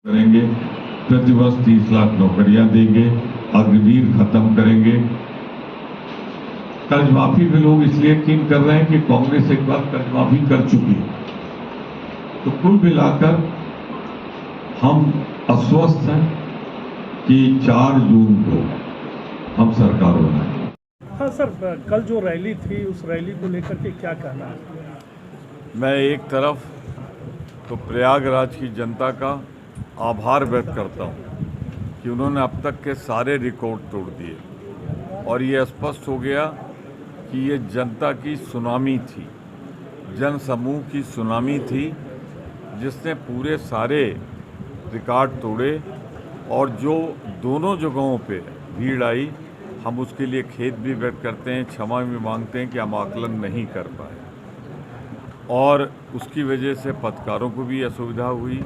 करेंगे, प्रतिवर्ष 30 लाख नौकरियां देंगे, अग्निवीर खत्म करेंगे। कर्ज माफी में लोग इसलिए यकीन कर रहे हैं कि कांग्रेस एक बार कर्ज माफी कर चुकी है। तो कुल मिलाकर हम आश्वस्त हैं कि 4 जून को हम सरकार बनाएंगे। हाँ सर, कल जो रैली थी उस रैली को लेकर के क्या कहना है? मैं एक तरफ तो प्रयागराज की जनता का आभार व्यक्त करता हूं कि उन्होंने अब तक के सारे रिकॉर्ड तोड़ दिए और ये स्पष्ट हो गया कि ये जनता की सुनामी थी, जन समूह की सुनामी थी, जिसने पूरे सारे रिकॉर्ड तोड़े। और जो दोनों जगहों पे भीड़ आई, हम उसके लिए खेद भी व्यक्त करते हैं, क्षमा भी मांगते हैं कि हम आकलन नहीं कर पाए और उसकी वजह से पत्रकारों को भी असुविधा हुई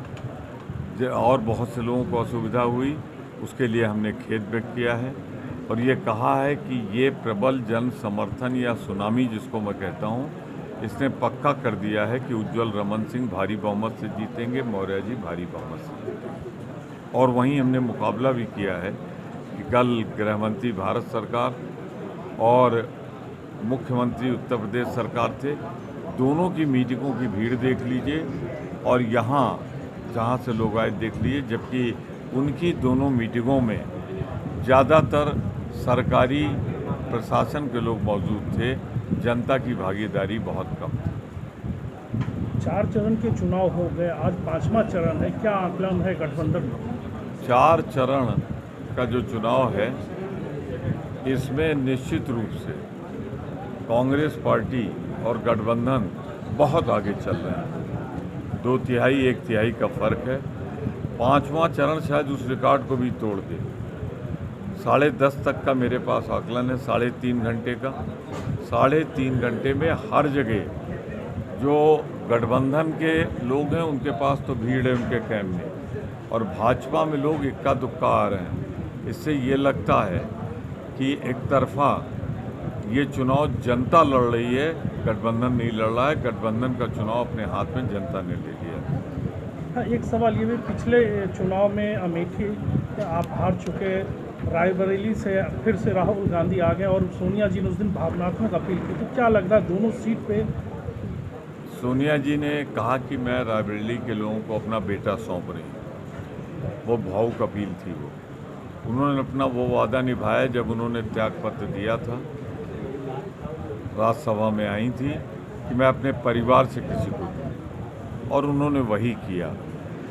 और बहुत से लोगों को असुविधा हुई। उसके लिए हमने खेद व्यक्त किया है और ये कहा है कि ये प्रबल जन समर्थन या सुनामी जिसको मैं कहता हूँ, इसने पक्का कर दिया है कि उज्ज्वल रमन सिंह भारी बहुमत से जीतेंगे, मौर्य जी भारी बहुमत से जीतेंगे। और वहीं हमने मुकाबला भी किया है कि कल गृहमंत्री भारत सरकार और मुख्यमंत्री उत्तर प्रदेश सरकार थे, दोनों की मीटिंगों की भीड़ देख लीजिए और यहाँ जहाँ से लोग आए देख लीजिए, जबकि उनकी दोनों मीटिंगों में ज़्यादातर सरकारी प्रशासन के लोग मौजूद थे, जनता की भागीदारी बहुत कम थी। 4 चरण के चुनाव हो गए, आज 5वां चरण है, क्या आकलन है गठबंधन? 4 चरण का जो चुनाव है, इसमें निश्चित रूप से कांग्रेस पार्टी और गठबंधन बहुत आगे चल रहे हैं। 2 तिहाई 1 तिहाई का फर्क है। 5वां चरण शायद उस रिकॉर्ड को भी तोड़ दे। 10:30 तक का मेरे पास आकलन है, 3.5 घंटे का। 3.5 घंटे में हर जगह जो गठबंधन के लोग हैं उनके पास तो भीड़ है उनके कैंप में, और भाजपा में लोग इक्का दुक्का आ रहे हैं। इससे ये लगता है कि एक तरफा ये चुनाव जनता लड़ रही है, गठबंधन नहीं लड़ रहा है। गठबंधन का चुनाव अपने हाथ में जनता ने ले लिया। हाँ, एक सवाल ये भी, पिछले चुनाव में अमेठी आप हार चुके, रायबरेली से फिर से राहुल गांधी आ गए और सोनिया जी ने उस दिन भावनात्मक अपील की, तो क्या लग रहा है दोनों सीट पे? सोनिया जी ने कहा कि मैं रायबरेली के लोगों को अपना बेटा सौंप रही हूँ। वो भावुक अपील थी। उन्होंने अपना वो वादा निभाया जब उन्होंने त्यागपत्र दिया था। राज्यसभा में आई थी कि मैं अपने परिवार से किसी को दूँ, और उन्होंने वही किया।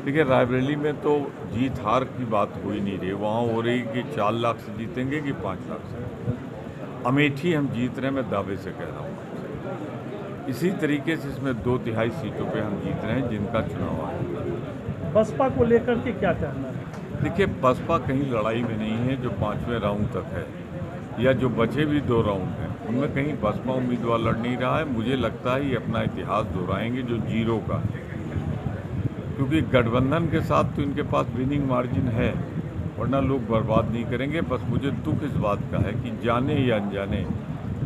देखिए, रायबरेली में तो जीत हार की बात हो ही नहीं रही, वहाँ हो रही कि 4 लाख से जीतेंगे कि 5 लाख से। अमेठी हम जीत रहे हैं, मैं दावे से कह रहा हूँ। इसी तरीके से इसमें 2 तिहाई सीटों पे हम जीत रहे हैं जिनका चुनाव आएगा। बसपा को लेकर के क्या कहना है? देखिए, बसपा कहीं लड़ाई में नहीं है। जो 5वें राउंड तक है या जो बचे भी 2 राउंड हैं, उनमें कहीं बसपा उम्मीदवार लड़ नहीं रहा है। मुझे लगता है ये अपना इतिहास दोहराएंगे जो जीरो का है, क्योंकि गठबंधन के साथ तो इनके पास विनिंग मार्जिन है, वरना लोग बर्बाद नहीं करेंगे। बस मुझे दुख इस बात का है कि जाने या अनजाने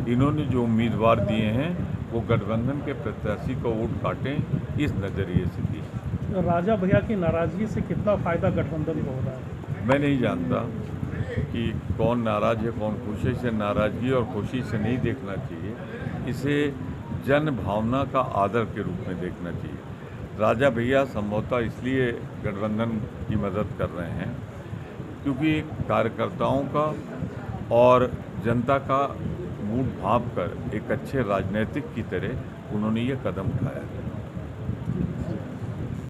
इन्होंने जो उम्मीदवार दिए हैं वो गठबंधन के प्रत्याशी को वोट काटें, इस नज़रिए से दिए। राजा भैया की नाराजगी से कितना फायदा गठबंधन को हो रहा है? मैं नहीं जानता कि कौन नाराज है कौन खुश है। इसे नाराजगी और खुशी से नहीं देखना चाहिए, इसे जन भावना का आदर के रूप में देखना चाहिए। राजा भैया संभवतः इसलिए गठबंधन की मदद कर रहे हैं क्योंकि कार्यकर्ताओं का और जनता का मूड भांप कर एक अच्छे राजनीतिक की तरह उन्होंने ये कदम उठाया है।